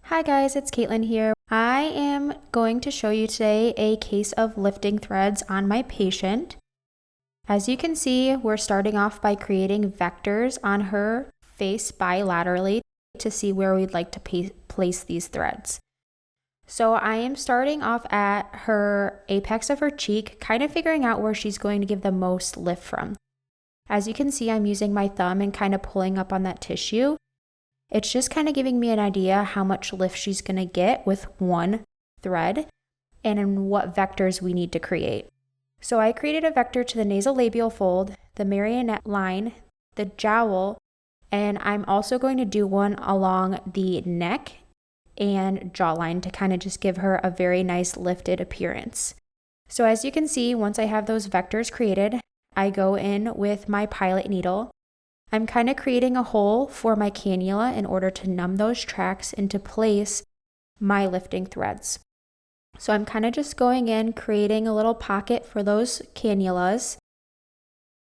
Hi guys, it's Caitlin here. I am going to show you today a case of lifting threads on my patient. As you can see, we're starting off by creating vectors on her face bilaterally to see where we'd like to place these threads. So I am starting off at her apex of her cheek, kind of figuring out where she's going to give the most lift from. As you can see, I'm using my thumb and kind of pulling up on that tissue. It's just kind of giving me an idea how much lift she's going to get with one thread and in what vectors we need to create. So I created a vector to the nasolabial fold, the marionette line, the jowl, and I'm also going to do one along the neck and jawline to kind of just give her a very nice lifted appearance. So as you can see, once I have those vectors created, I go in with my pilot needle. I'm kind of creating a hole for my cannula in order to numb those tracks and to place my lifting threads. So I'm kind of just going in, creating a little pocket for those cannulas.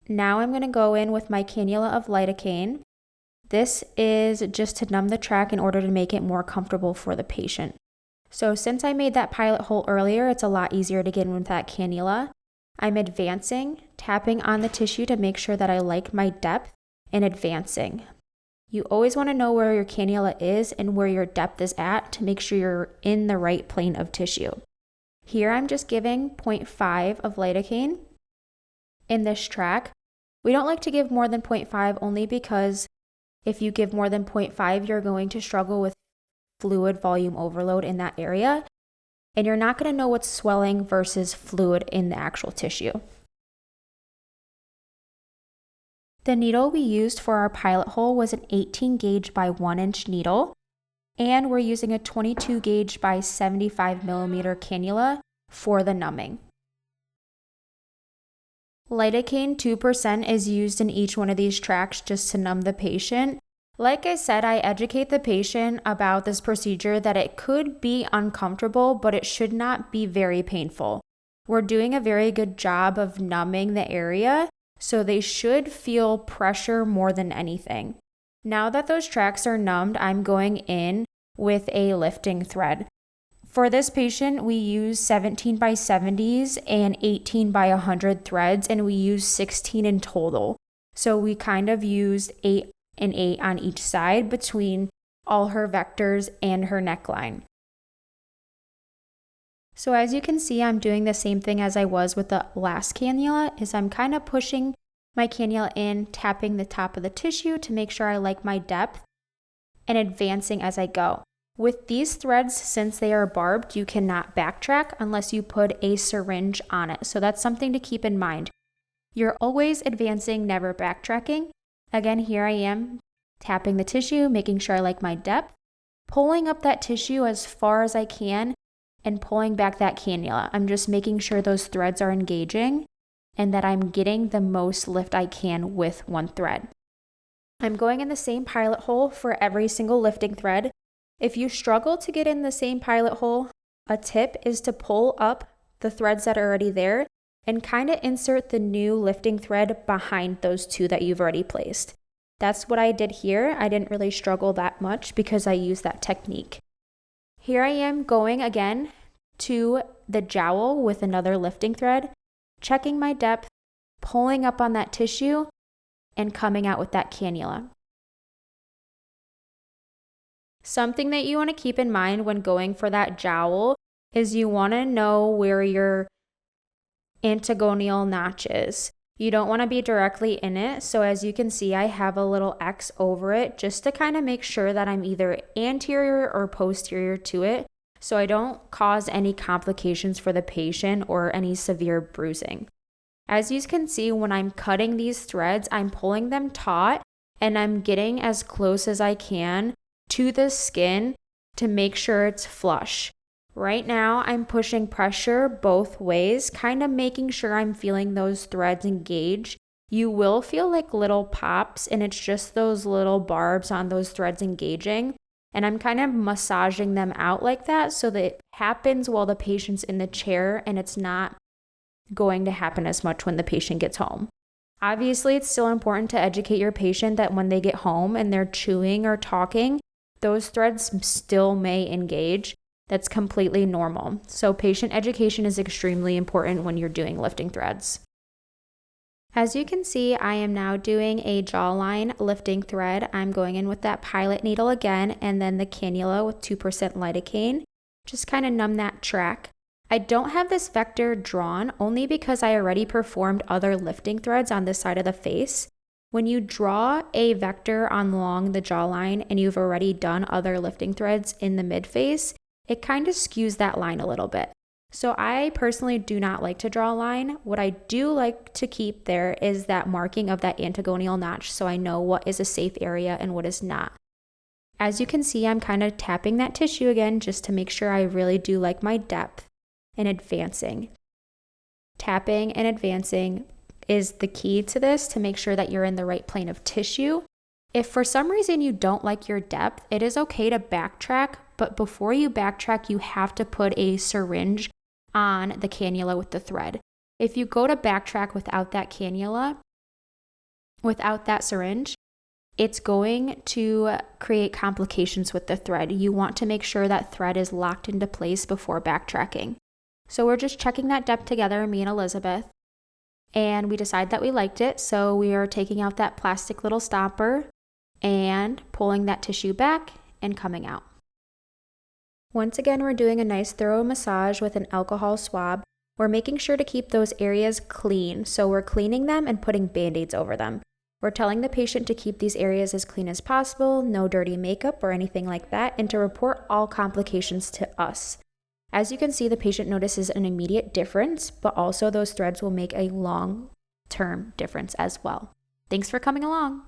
Now I'm going to go in with my cannula of lidocaine. This is just to numb the track in order to make it more comfortable for the patient. So since I made that pilot hole earlier, it's a lot easier to get in with that cannula. I'm advancing, tapping on the tissue to make sure that I like my depth, and advancing. You always want to know where your cannula is and where your depth is at to make sure you're in the right plane of tissue. Here I'm just giving 0.5 of lidocaine in this track. We don't like to give more than 0.5 only because if you give more than 0.5, you're going to struggle with fluid volume overload in that area, and you're not going to know what's swelling versus fluid in the actual tissue. The needle we used for our pilot hole was an 18 gauge by 1 inch needle, and we're using a 22 gauge by 75 millimeter cannula for the numbing. Lidocaine 2% is used in each one of these tracks just to numb the patient. Like I said, I educate the patient about this procedure that it could be uncomfortable, but it should not be very painful. We're doing a very good job of numbing the area, so they should feel pressure more than anything. Now that those tracks are numbed, I'm going in with a lifting thread. For this patient, we use 17 by 70s and 18 by 100 threads, and we use 16 in total. So we kind of used 8 and 8 on each side between all her vectors and her neckline. So as you can see, I'm doing the same thing as I was with the last cannula, is I'm kind of pushing my cannula in, tapping the top of the tissue to make sure I like my depth, and advancing as I go. With these threads, since they are barbed, you cannot backtrack unless you put a syringe on it. So that's something to keep in mind. You're always advancing, never backtracking. Again, here I am tapping the tissue, making sure I like my depth, pulling up that tissue as far as I can, and pulling back that cannula. I'm just making sure those threads are engaging and that I'm getting the most lift I can with one thread. I'm going in the same pilot hole for every single lifting thread. If you struggle to get in the same pilot hole, a tip is to pull up the threads that are already there and kind of insert the new lifting thread behind those two that you've already placed. That's what I did here. I didn't really struggle that much because I used that technique. Here I am going again to the jowl with another lifting thread, checking my depth, pulling up on that tissue, and coming out with that cannula. Something that you want to keep in mind when going for that jowl is you want to know where your antagonal notch is. You don't want to be directly in it. So as you can see, I have a little X over it just to kind of make sure that I'm either anterior or posterior to it, so I don't cause any complications for the patient or any severe bruising. As you can see, when I'm cutting these threads, I'm pulling them taut and I'm getting as close as I can to the skin to make sure it's flush. Right now, I'm pushing pressure both ways, kind of making sure I'm feeling those threads engage. You will feel like little pops, and it's just those little barbs on those threads engaging. And I'm kind of massaging them out like that so that it happens while the patient's in the chair, and it's not going to happen as much when the patient gets home. Obviously, it's still important to educate your patient that when they get home and they're chewing or talking, those threads still may engage. That's completely normal. So patient education is extremely important when you're doing lifting threads. As you can see, I am now doing a jawline lifting thread. I'm going in with that pilot needle again, and then the cannula with 2% lidocaine. Just kind of numb that track. I don't have this vector drawn only because I already performed other lifting threads on this side of the face. When you draw a vector along the jawline and you've already done other lifting threads in the midface, it kind of skews that line a little bit. So I personally do not like to draw a line. What I do like to keep there is that marking of that antagonal notch so I know what is a safe area and what is not. As you can see, I'm kind of tapping that tissue again just to make sure I really do like my depth and advancing. Tapping and advancing is the key to this to make sure that you're in the right plane of tissue. If for some reason you don't like your depth, it is okay to backtrack, but before you backtrack, you have to put a syringe on the cannula with the thread. If you go to backtrack without that cannula, without that syringe, it's going to create complications with the thread. You want to make sure that thread is locked into place before backtracking. So we're just checking that depth together, me and Elizabeth, and we decide that we liked it. So we are taking out that plastic little stopper and pulling that tissue back and coming out. Once again, we're doing a nice thorough massage with an alcohol swab. We're making sure to keep those areas clean. So we're cleaning them and putting band-aids over them. We're telling the patient to keep these areas as clean as possible, no dirty makeup or anything like that, and to report all complications to us. As you can see, the patient notices an immediate difference, but also those threads will make a long-term difference as well. Thanks for coming along.